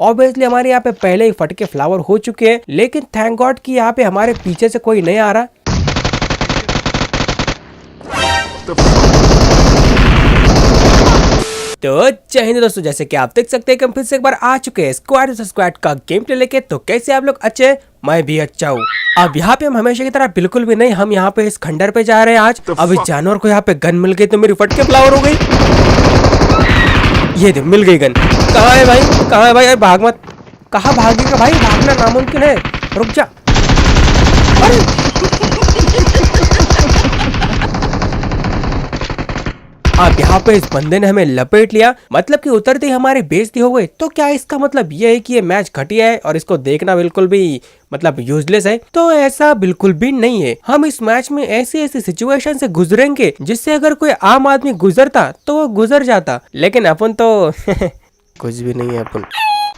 Obviously हमारे यहाँ पे पहले ही फटके फ्लावर हो चुके हैं, लेकिन थैंक गॉड कि यहाँ पे हमारे पीछे से कोई नहीं आ रहा। तो जय हिंद दोस्तों, जैसे कि आप देख सकते हैं कि हम फिर से एक बार आ चुके हैं स्क्वाड वर्सेस स्क्वाड का गेम प्ले लेके। तो कैसे आप लोग अच्छे, मैं भी अच्छा हूँ। अब यहाँ पे हम हमेशा की तरह बिल्कुल भी नहीं, हम यहाँ पे इस खंडर पे जा रहे हैं आज। अब इस जानवर को यहाँ पे गन मिल गई तो मेरी फटके फ्लावर हो गई। ये दे मिल गई गन। कहाँ है भाई, कहाँ है भाई? अरे भाग मत, कहाँ भागेगा भाई? भागना नामुमकिन है, रुक जा। अरे अब यहाँ पे इस बंदे ने हमें लपेट लिया, मतलब कि उतरते ही हमारी बेइज्जती हो गई। तो क्या इसका मतलब ये है कि ये मैच घटिया है और इसको देखना बिल्कुल भी मतलब यूजलेस है? तो ऐसा बिल्कुल भी नहीं है। हम इस मैच में ऐसी ऐसी सिचुएशन से गुजरेंगे जिससे अगर कोई आम आदमी गुजरता तो वो गुजर जाता, लेकिन अपन तो कुछ भी नहीं है अपन।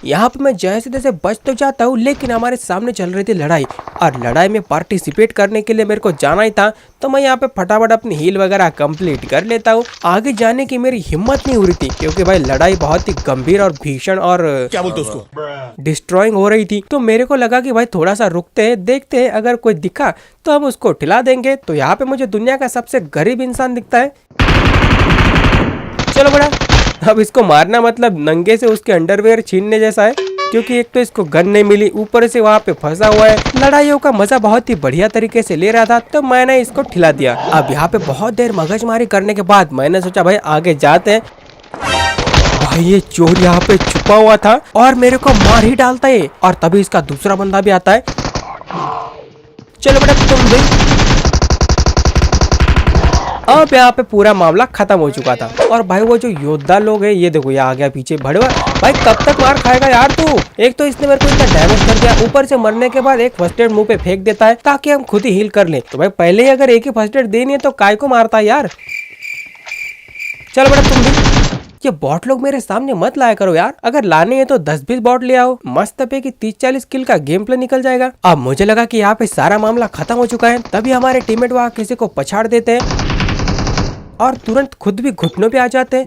यहाँ पे मैं जैसे तैसे बच तो जाता हूँ, लेकिन हमारे सामने चल रही थी लड़ाई, और लड़ाई में पार्टिसिपेट करने के लिए मेरे को जाना ही था। तो मैं यहाँ पे फटाफट अपनी हील वगैरह कंप्लीट कर लेता हूँ। आगे जाने की मेरी हिम्मत नहीं हो रही थी, क्योंकि भाई लड़ाई बहुत ही गंभीर और भीषण और क्या बोलते उसको डिस्ट्रॉइंग हो रही थी। तो मेरे को लगा कि भाई थोड़ा सा रुकते हैं, देखते हैं, अगर कोई दिखा तो हम उसको ठिला देंगे। तो यहाँ पे मुझे दुनिया का सबसे गरीब इंसान दिखता है। चलो बड़ा, अब इसको मारना मतलब नंगे से उसके अंडरवेयर छीनने जैसा है, क्योंकि एक तो इसको गन नहीं मिली, ऊपर से वहाँ पे फंसा हुआ है। लड़ाइयों का मजा बहुत ही बढ़िया तरीके से ले रहा था, तो मैंने इसको ठिला दिया। अब यहाँ पे बहुत देर मगजमारी करने के बाद मैंने सोचा भाई आगे जाते हैं। भाई ये चोर यहाँ पे छुपा हुआ था और मेरे को मार ही डालता है, और तभी इसका दूसरा बंदा भी आता है। चलो बेटा तुम भी। अब यहाँ पे पूरा मामला खत्म हो चुका था, और भाई वो जो योद्धा लोग हैं, ये देखो ये आ गया पीछे भड़वा। भाई कब तक मार खाएगा यार तू? एक तो इसने मेरे को इतना डैमेज कर दिया, ऊपर से मरने के बाद एक फर्स्ट एड मुंह पे फेंक देता है ताकि हम खुद ही हील कर लें। तो भाई पहले ही अगर एक ही फर्स्ट एड देनी है तो काय को मारता है यार। चलो बेटा तुम भी। ये बॉट लोग मेरे सामने मत लाया करो यार, अगर लाने हैं तो 10-20 बॉट ले आओ, मस्त पे कि 30-40 किल का गेम प्ले निकल जाएगा। अब मुझे लगा कि यहाँ पे सारा मामला खत्म हो चुका है, तभी हमारे टीममेट वहाँ किसी को पछाड़ देते हैं और तुरंत खुद भी घुटनों पे आ जाते हैं।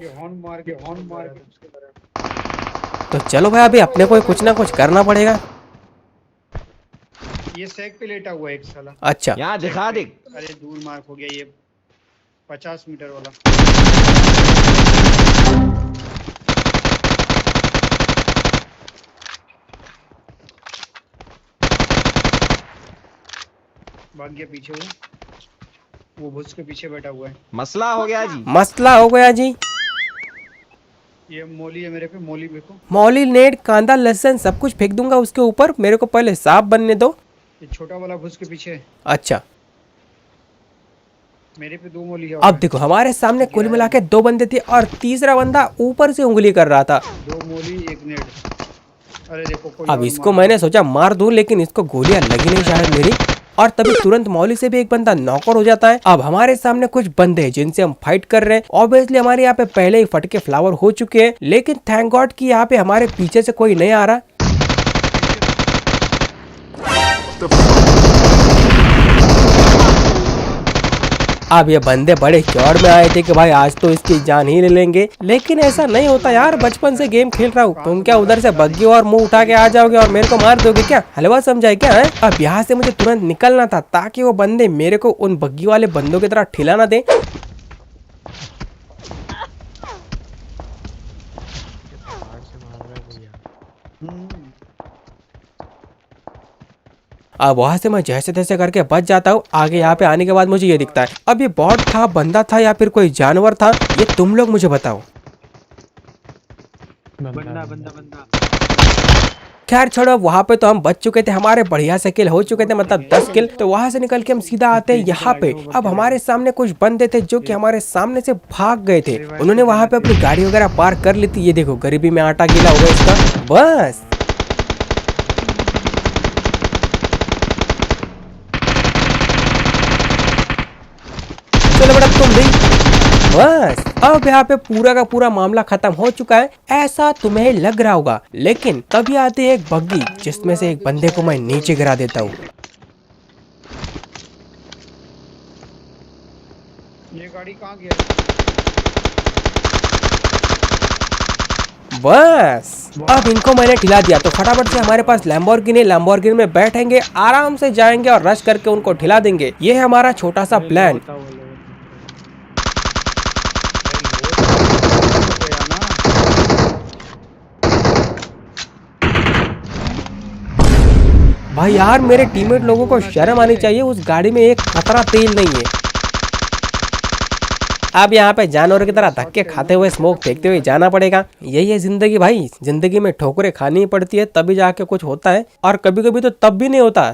तो चलो भाई अभी अपने को कुछ ना कुछ करना पड़ेगा। ये सैक पे लेटा हुआ है एक साला। अच्छा यहाँ दिखा दे। अरे दूर मार्क हो गया, ये 50 मीटर वाला। भाग गया पीछे, वो भुज के पीछे बैठा हुआ है। मसला हो गया जी, मसला हो गया जी। ये मौली है मेरे पे, मौली देखो। मौली, नेट, कांदा, लहसुन सब कुछ फेंक दूंगा उसके ऊपर, मेरे को पहले साफ बनने दो। ये छोटा वाला भुज के पीछे है। अच्छा मेरे पे 2 मौली है। अब देखो हमारे सामने कुल मिला के 2 बंदे थे, और तीसरा बंदा ऊपर से उंगली कर रहा था। 2 मौली 1 नेट। अरे देखो कोई अब इसको मैंने सोचा मार दूं, लेकिन इसको गोलियां लगी नहीं शायद मेरी, और तभी तुरंत मौली से भी एक बंदा नॉकआउट हो जाता है। अब हमारे सामने कुछ बंदे हैं जिनसे हम फाइट कर रहे हैं। ऑब्वियसली हमारे यहाँ पे पहले ही फटके फ्लावर हो चुके हैं, लेकिन थैंक गॉड कि यहाँ पे हमारे पीछे से कोई नहीं आ रहा। अब ये बंदे बड़े चौड़ में आए थे कि भाई आज तो इसकी जान ही ले लेंगे, लेकिन ऐसा नहीं होता यार, बचपन से गेम खेल रहा हूँ। तुम क्या उधर से बग्गी और मुंह उठा के आ जाओगे और मेरे को मार दोगे क्या? हलवा समझाए क्या है? अब यहाँ से मुझे तुरंत निकलना था ताकि वो बंदे मेरे को उन बग्गी वाले बंदों की तरह ठिला ना दे। अब वहां से मैं जैसे तैसे करके बच जाता हूँ। आगे यहाँ पे आने के बाद मुझे ये दिखता है, अब ये बॉट था, बंदा था, या फिर कोई जानवर था, ये तुम लोग मुझे बताओ। बंदा। खैर छोड़ो, वहाँ पे तो हम बच चुके थे, हमारे बढ़िया से किल हो चुके थे, मतलब 10 किल। तो वहां से निकल के हम सीधा आते हैं यहाँ पे। अब हमारे सामने कुछ बंदे थे जो कि हमारे सामने से भाग गए थे। उन्होंने वहाँ पे अपनी गाड़ी वगैरह पार्क कर ली थी। ये देखो गरीबी में आटा गीला हो गया इसका। बस चलो बेटा तुम भी। बस अब यहाँ पे पूरा का पूरा मामला खत्म हो चुका है, ऐसा तुम्हें लग रहा होगा, लेकिन तभी आती है एक बग्गी जिसमें से एक बंदे को मैं नीचे गिरा देता हूँ। ये गाड़ी कहाँ गया? बस अब इनको मैंने ठिला दिया तो फटाफट से हमारे पास लैम्बोर्गिनी में बैठेंगे, आराम से जाएंगे और रश करके उनको ठिला देंगे। ये है हमारा छोटा सा प्लान। भाई यार मेरे टीममेट लोगों को शर्म आनी चाहिए, उस गाड़ी में एक कतरा तेल नहीं है। अब यहाँ पे जानवर की तरह धक्के खाते हुए स्मोक फेंकते हुए जाना पड़ेगा। यही है जिंदगी भाई, जिंदगी में ठोकरें खानी पड़ती है तभी जाके कुछ होता है, और कभी कभी तो तब भी नहीं होता।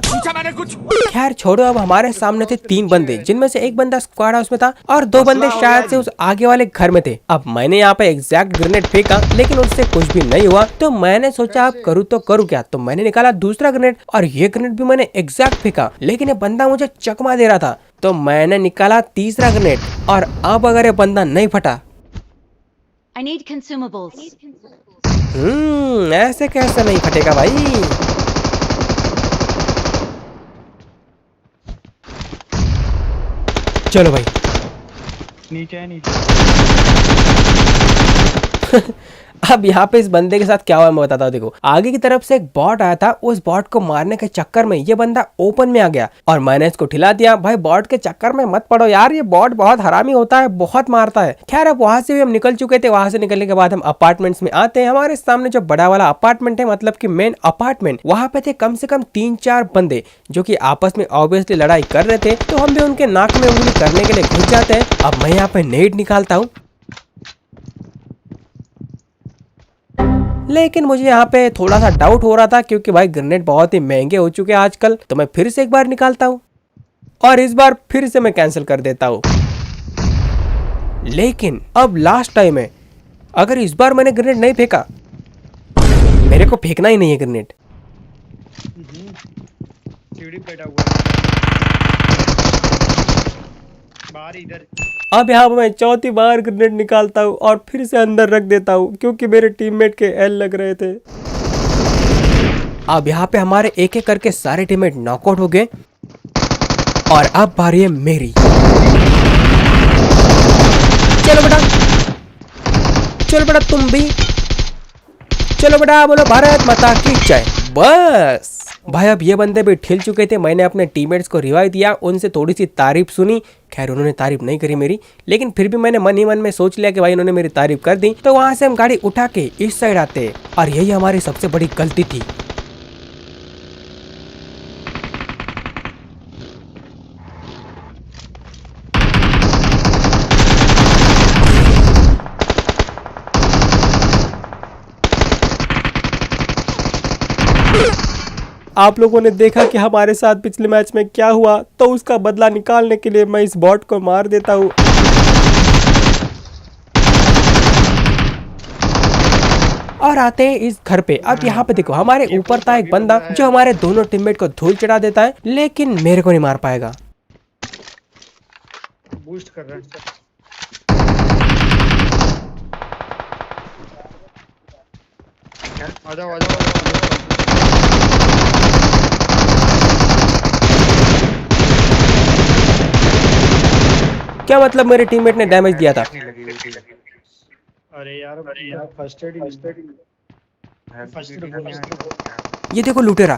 खैर छोड़ो, अब हमारे सामने थे 3 बंदे, जिनमें से एक बंदा स्क्वाड हाउस में था और 2 बंदे शायद से उस आगे वाले घर में थे। अब मैंने यहाँ पे एग्जैक्ट ग्रेनेड फेंका लेकिन उससे कुछ भी नहीं हुआ, तो मैंने सोचा अब करूँ तो करूँ क्या, तो मैंने निकाला दूसरा ग्रेनेड और ये ग्रेनेड भी मैंने एग्जैक्ट फेंका, लेकिन ये बंदा मुझे चकमा दे रहा था, तो मैंने निकाला तीसरा ग्रेनेड और अब अगर ये बंदा नहीं फटा, I need consumables. ऐसे कैसे नहीं फटेगा भाई। चलो भाई नीचे है नीचे। अब यहाँ पे इस बंदे के साथ क्या हुआ मैं बताता हूँ। देखो आगे की तरफ से एक बॉट आया था, उस बॉट को मारने के चक्कर में ये बंदा ओपन में आ गया और मैंने इसको ठिला दिया। भाई बॉट के चक्कर में मत पड़ो यार, ये बॉट बहुत हरामी होता है, बहुत मारता है। खैर अब वहां से भी हम निकल चुके थे। वहां से निकलने के बाद हम अपार्टमेंट्स में आते हैं। हमारे सामने जो बड़ा वाला अपार्टमेंट है, मतलब की मेन अपार्टमेंट, वहां पे थे कम से कम 3-4 बंदे जो की आपस में ऑब्वियसली लड़ाई कर रहे थे, तो हम भी उनके नाक में उंगली करने के लिए घुस जाते हैं। अब मैं यहाँ पे नेट निकालता हूँ, लेकिन मुझे यहाँ पे थोड़ा सा डाउट हो रहा था क्योंकि भाई ग्रेनेड बहुत ही महंगे हो चुके हैं आजकल, तो मैं फिर से एक बार निकालता हूँ और इस बार फिर से मैं कैंसिल कर देता हूँ। लेकिन अब लास्ट टाइम है, अगर इस बार मैंने ग्रेनेड नहीं फेंका, मेरे को फेंकना ही नहीं है ग्रेनेड। सीढ़ी पे बैठा हुआ बाहर इधर। अब यहाँ पे मैं चौथी बार ग्रेनेड निकालता हूँ और फिर से अंदर रख देता हूँ क्योंकि मेरे टीममेट के एल लग रहे थे। अब यहाँ पे हमारे एक एक करके सारे टीममेट नॉकआउट हो गए और अब बारी है मेरी। चलो बेटा, चलो बेटा तुम भी, चलो बेटा, बोलो भारत माता की जय। बस भाई अब ये बंदे भी ठिल चुके थे। मैंने अपने टीममेट्स को रिवाइव दिया, उनसे थोड़ी सी तारीफ सुनी। खैर उन्होंने तारीफ नहीं करी मेरी, लेकिन फिर भी मैंने मन ही मन में सोच लिया कि भाई उन्होंने मेरी तारीफ कर दी, तो वहां से हम गाड़ी उठा के इस साइड आते और यही हमारी सबसे बड़ी गलती थी। आप लोगों ने देखा कि हमारे साथ पिछले मैच में क्या हुआ, तो उसका बदला निकालने के लिए मैं इस बॉट को मार देता हूँ। और आते हैं इस घर पे। अब यहाँ पे देखो हमारे ऊपर था एक बंदा जो हमारे दोनों टीममेट को धूल चढ़ा देता है, लेकिन मेरे को नहीं मार पाएगा। बूस्ट कर रहा है। आ जाओ आ जाओ। क्या मतलब मेरे टीममेट ने डैमेज दिया था? अरे यार फर्स्ट एड ये देखो लुटेरा,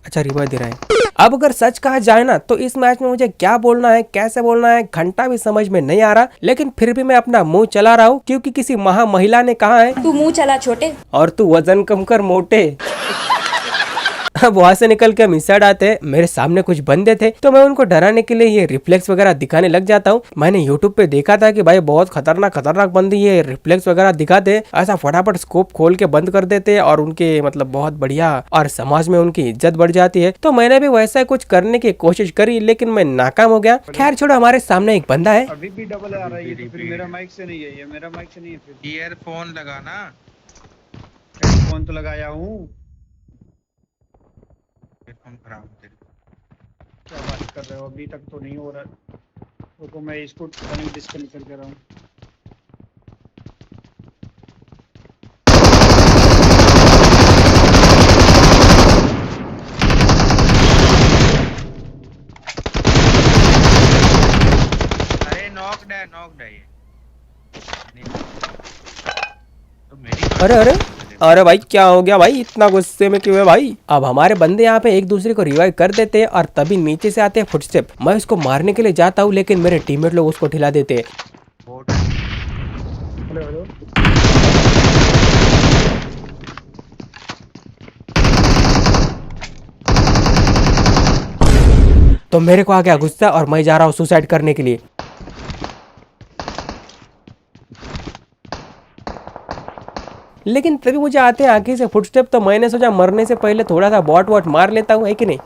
अच्छा रिवाइव दे रहा है। अब अगर सच कहा जाए ना तो इस मैच में मुझे क्या बोलना है, कैसे बोलना है, घंटा भी समझ में नहीं आ रहा, लेकिन फिर भी मैं अपना मुंह चला रहा हूँ क्योंकि किसी महा महिला ने कहा है, तू मुंह चला छोटे और तू वजन कम कर मोटे। अब वहां से निकल के हम इस साइड आते हैं। मेरे सामने कुछ बंदे थे तो मैं उनको डराने के लिए ये रिफ्लेक्स वगैरह दिखाने लग जाता हूँ। मैंने यूट्यूब पे देखा था कि भाई बहुत खतरनाक बंदे ये रिफ्लेक्स वगैरह दिखाते, ऐसा फटाफट स्कोप खोल के बंद कर देते और उनके मतलब बहुत बढ़िया और समाज में उनकी इज्जत बढ़ जाती है। तो मैंने भी वैसा कुछ करने की कोशिश करी लेकिन मैं नाकाम हो गया। खैर छोड़ो, हमारे सामने एक बंदा है। अभी भी डबल आ रहा है, ये तो फिर मेरा माइक से नहीं है, ये मेरा माइक से नहीं है। फिर ईयरफोन लगाना। फोन तो लगाया हूँ। खराब है। क्या बात कर रहे हो, अभी तक तो नहीं हो रहा। तो मैं इसको डिस्कनेक्ट कर रहा हूँ। अरे नॉक्ड है ये। तो मेरी अरे अरे अरे भाई क्या हो गया भाई, इतना गुस्से में क्यों है भाई। अब हमारे बंदे यहाँ पे एक दूसरे को रिवाइव कर देते हैं और तभी नीचे से आते हैं फुटस्टेप। मैं उसको मारने के लिए जाता हूँ लेकिन मेरे टीममेट लोग उसको ठिला देते हैं। Boat hello hello. तो मेरे को आ गया गुस्सा और मैं जा रहा हूँ सुसाइड करने के लिए। लेकिन तभी मुझे आते हैं आगे से फुटस्टेप, तो मैंने सोचा मरने से पहले थोड़ा सा बॉट वॉट मार लेता हूँ, है कि नहीं।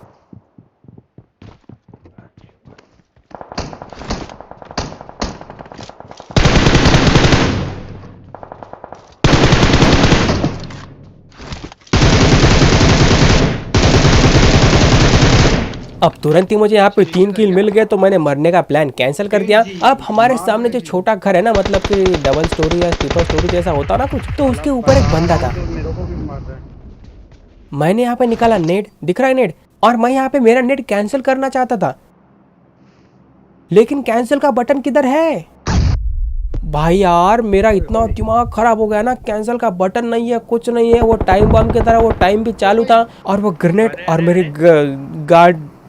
अब तुरंत ही मुझे यहाँ पे 3 किल मिल गए तो मैंने मरने का प्लान कैंसिल कर दिया। अब हमारे सामने जो छोटा घर है ना, मतलब कि डबल स्टोरी या ट्रिपल स्टोरी जैसा होता ना कुछ, तो उसके ऊपर एक बंदा था। मेरे को भी मार रहा है। मैंने यहाँ पे निकाला नेट, दिख रहा है नेट, और मैं यहाँ पे मेरा नेट कैंसिल करना चाहता था, लेकिन कैंसिल का बटन किधर है भाई। यार मेरा इतना दिमाग खराब हो गया ना, कैंसिल का बटन नहीं है, कुछ नहीं है। वो टाइम बम की तरह वो टाइम भी चालू था और वो ग्रेनेड, और मेरी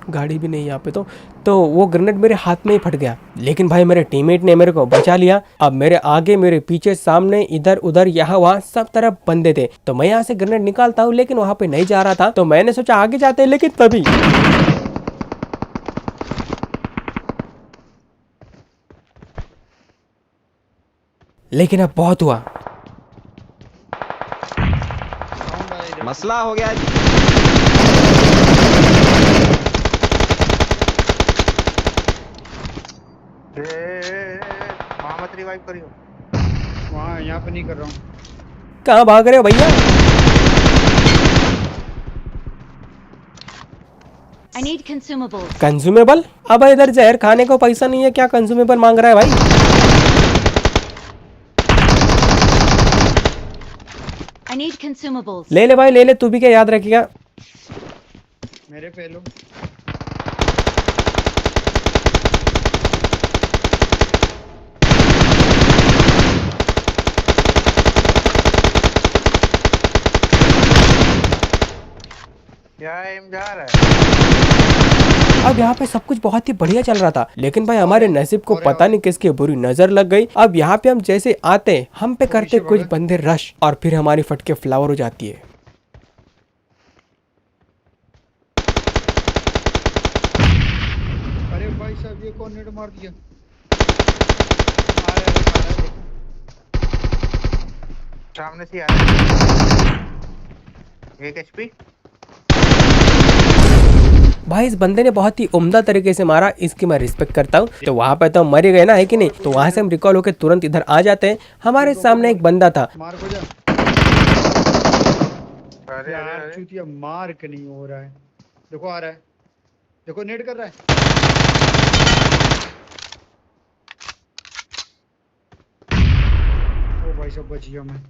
गाड़ी भी नहीं यहाँ पे, तो वो ग्रेनेड मेरे हाथ में ही फट गया। लेकिन भाई मेरे टीममेट ने मेरे को बचा लिया। अब मेरे आगे, मेरे पीछे, सामने, इधर उधर, यहाँ वहाँ सब तरफ बंदे थे। तो मैं यहाँ से ग्रेनेड निकालता हूँ लेकिन वहाँ पे नहीं जा रहा था, तो मैंने सोचा आगे जाते हैं, लेकिन तभी लेकिन अब बहुत हुआ। मसला हो गया जी। वहाँ मत रिवाइव करियो। वहाँ यहाँ पे नहीं कर रहा हूँ। कहाँ भाग रहे हो भैया। I need consumables. कंज्यूमेबल? अब इधर जहर खाने को पैसा नहीं है, क्या कंज्यूमेबल मांग रहा है भाई। I need consumables. ले ले भाई ले ले, तू भी क्या याद रखेगा। मेरे पे लो। क्या एम जा रहा है? अब यहाँ पे सब कुछ बहुत ही बढ़िया चल रहा था, लेकिन भाई हमारे नसीब को पता नहीं किसकी बुरी नजर लग गई। अब यहाँ पे हम जैसे आते, हम पे करते कुछ बंदे रश, और फिर हमारी फटके फ्लावर हो जाती है। अरे भाई साहब ये कौन नेट मार दिया। सामने से आ रहा है। 1 HP। भाई इस बंदे ने बहुत ही उम्दा तरीके से मारा, इसकी मैं रिस्पेक्ट करता हूँ। तो वहाँ पे तो हम मर ही गए ना, है कि नहीं। तो वहाँ से हम रिकॉल होकर तुरंत इधर आ जाते हैं। हमारे सामने एक बंदा था। मार को जा। अरे यार अरे चूतिया मार के नहीं हो रहा है। देखो आ रहा है, देखो नेट कर रहा है। ओ भाई साहब बच गया मैं।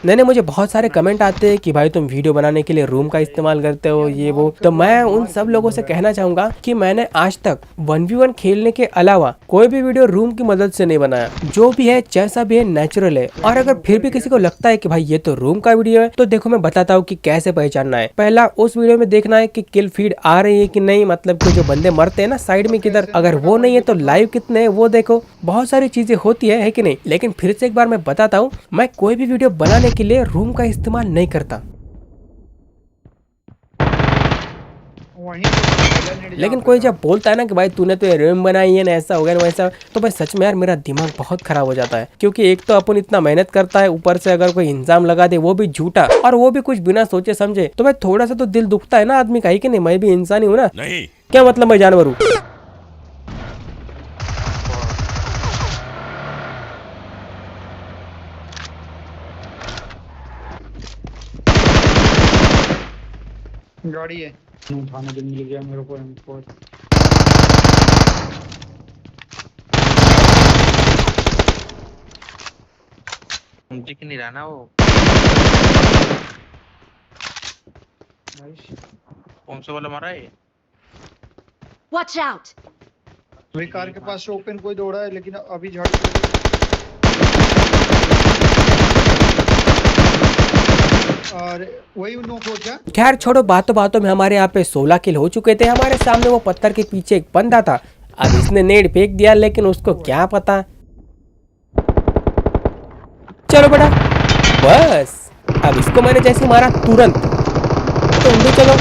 नहीं मुझे बहुत सारे कमेंट आते हैं कि भाई तुम वीडियो बनाने के लिए रूम का इस्तेमाल करते हो, ये वो। तो मैं उन सब लोगों से कहना चाहूंगा कि मैंने आज तक 1v1 खेलने के अलावा कोई भी वीडियो रूम की मदद से नहीं बनाया। जो भी है जैसा भी है नेचुरल है। और अगर फिर भी किसी को लगता है कि भाई ये तो रूम का वीडियो है, तो देखो मैं बताता हूँ कि कैसे पहचानना है। पहला उस वीडियो में देखना है कि किल फीड आ रही है कि नहीं, मतलब कि जो बंदे मरते हैं ना साइड में किधर, अगर वो नहीं है तो लाइव कितने है वो देखो। बहुत सारी चीजें होती है कि नहीं। लेकिन फिर से एक बार मैं बताता हूँ, मैं कोई भी वीडियो बनाने के लिए रूम का इस्तेमाल नहीं करता। लेकिन कोई जब बोलता है ना कि भाई तूने तो ये रूम बनाई है ना, ऐसा हो गया ना वैसा, तो भाई सच में यार मेरा दिमाग बहुत खराब हो जाता है। क्योंकि एक तो अपन इतना मेहनत करता है, ऊपर से अगर कोई इंजाम लगा दे वो भी झूठा, और वो भी कुछ बिना सोचे समझे, तो भाई थोड़ा सा तो दिल दुखता है ना आदमी का, ही कि नहीं। मैं भी इंसान ही हूँ ना, नहीं क्या मतलब मैं जानवर हूँ। गाड़ी है, उठाने के मिल गया मेरे को M4। दिख नहीं रहा ना वो। कौन से वाला मारा है? Watch out! वही कार के पास से ओपन कोई दौड़ा है, लेकिन अभी झाड़ी अरे वही नोक हो क्या? खैर छोड़ो, बातों बातों में हमारे यहाँ पे 16 किल हो चुके थे। हमारे सामने वो पत्थर के पीछे एक बंदा था। अब इसने नेड फेंक दिया, लेकिन उसको क्या पता। चलो बेटा, बस अब इसको मैंने जैसे मारा तुरंत तुम भी चलो।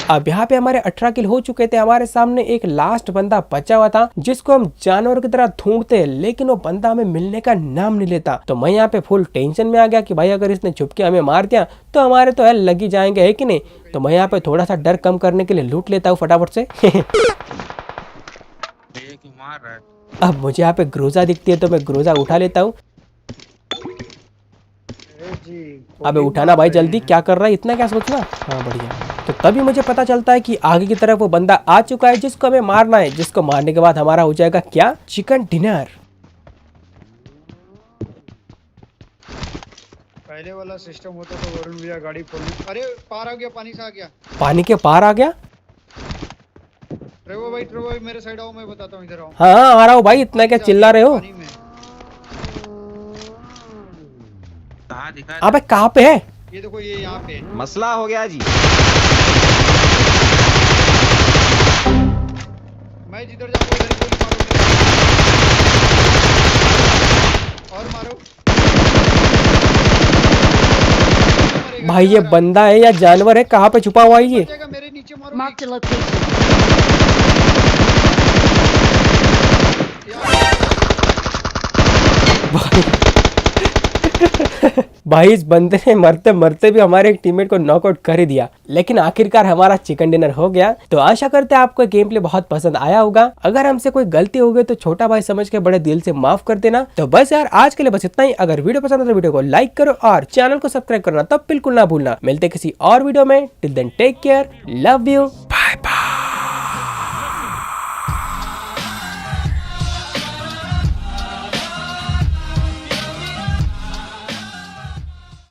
अब यहाँ पे हमारे 18 किल हो चुके थे। हमारे सामने एक लास्ट बंदा बचा हुआ था जिसको हम जानवर की तरह ढूंढते, लेकिन वो बंदा हमें मिलने का नाम नहीं लेता। तो मैं यहाँ पे फुल टेंशन में आ गया कि भाई अगर इसने छुप के हमें मार दिया तो हमारे तो हेल लगी जाएंगे, है कि नहीं। तो मैं यहाँ पे थोड़ा सा डर कम करने के लिए लूट लेता हूँ फटाफट से। मार रहा है। अब मुझे यहाँ पे ग्रोजा दिखती है तो मैं ग्रोजा उठा लेता हूँ। अबे उठाना भाई जल्दी, क्या कर रहा है, इतना क्या सोचना। हाँ बढ़िया। तो तभी मुझे पता चलता है कि आगे की तरफ वो बंदा आ चुका है जिसको हमें मारना है, जिसको मारने के बाद हमारा हो जाएगा क्या, चिकन डिनर। पहले वाला सिस्टम होता तो वरुण भैया गाड़ी खोलने। अरे पार आ गया, पानी से आ गया। पानी के पार आ गया। ट्रेवो भाई मेरे साइड आओ, मैं बताता हूँ, इधर आओ। हाँ आ रहा हूँ भाई, इतना क्या चिल्ला रहे हो। पानी में। कहाँ दिखा? अबे कहाँ पे है। ये देखो, ये यहाँ पे। मसला हो गया जी। मैं जिधर जाऊँ उधर ही गोली मारो। और मारो। भाई ये बंदा है या जानवर है, कहाँ पे छुपा हुआ है ये। बचेगा, मेरे नीचे मारो। Marked a location. भाई इस बंदे ने मरते मरते भी हमारे एक टीममेट को नॉकआउट कर ही दिया। लेकिन आखिरकार हमारा चिकन डिनर हो गया। तो आशा करते हैं आपको गेम प्ले बहुत पसंद आया होगा। अगर हमसे कोई गलती हो गई तो छोटा भाई समझ के बड़े दिल से माफ कर देना। तो बस यार आज के लिए बस इतना ही। अगर वीडियो पसंद है तो वीडियो को लाइक करो और चैनल को सब्सक्राइब करना तब बिल्कुल ना भूलना। मिलते किसी और वीडियो में। Till then take care, love you.